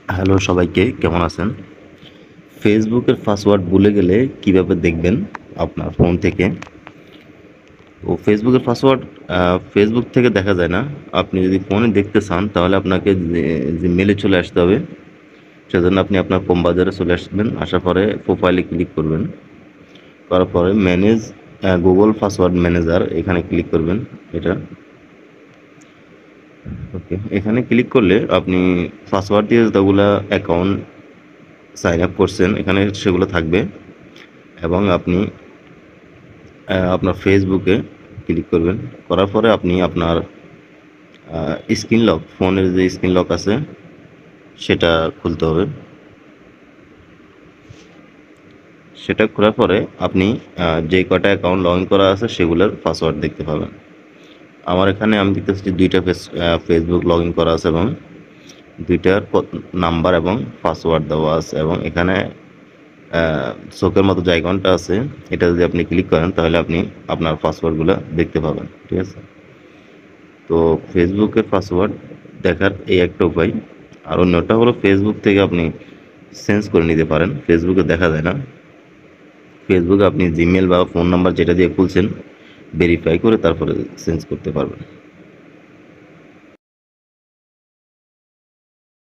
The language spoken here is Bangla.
হ্যালো সবাইকে, কেমন আছেন? ফেসবুকের পাসওয়ার্ড ভুলে গেলে কিভাবে দেখবেন আপনার ফোন থেকে? তো ফেসবুকের পাসওয়ার্ড ফেসবুক থেকে দেখা যায় না। আপনি যদি ফোনে দেখতে চান তাহলে আপনাকে যে মেলে চলে আসতে হবে। সেজন্য আপনি আপনার ক্রোম ব্রাউজারে চলে আসবেন। আসার পরে প্রোফাইলে ক্লিক করবেন। করার পরে ম্যানেজ গুগল পাসওয়ার্ড ম্যানেজার এখানে ক্লিক করবেন। এটা ওকে। এখানে ক্লিক করলে আপনি পাসওয়ার্ড দিয়ে যতগুলা অ্যাকাউন্ট সাইন আপ করছেন এখানে সেগুলো থাকবে এবং আপনি আপনার ফেসবুকে ক্লিক করবেন। করার পরে আপনি আপনার স্ক্রিন লক, ফোনের যে স্ক্রিন লক আছে সেটা খুলতে হবে। সেটা খোলার পরে আপনি যে কটা অ্যাকাউন্ট লগ ইন করা আছে সেগুলোর পাসওয়ার্ড দেখতে পাবেন। আমার এখানে আমি দেখতেছি যে ২টা ফেসবুক লগ ইন করা আছে এবং ২টার নাম্বার এবং পাসওয়ার্ড দেওয়া আছে এবং এখানে চোখের মতো যে আইকনটা আছে এটা যদি আপনি ক্লিক করেন তাহলে আপনি আপনার পাসওয়ার্ডগুলো দেখতে পাবেন। ঠিক আছে? তো ফেসবুকের পাসওয়ার্ড দেখার এই একটা উপায়। আর অন্যটা হলো ফেসবুক থেকে আপনি চেঞ্জ করে নিতে পারেন। ফেসবুকে দেখা যায় না। ফেসবুকে আপনি জিমেল বা ফোন নাম্বার যেটা দিয়ে খুলছেন ভেরিফাই করে তারপরে চেঞ্জ করতে পারবেন।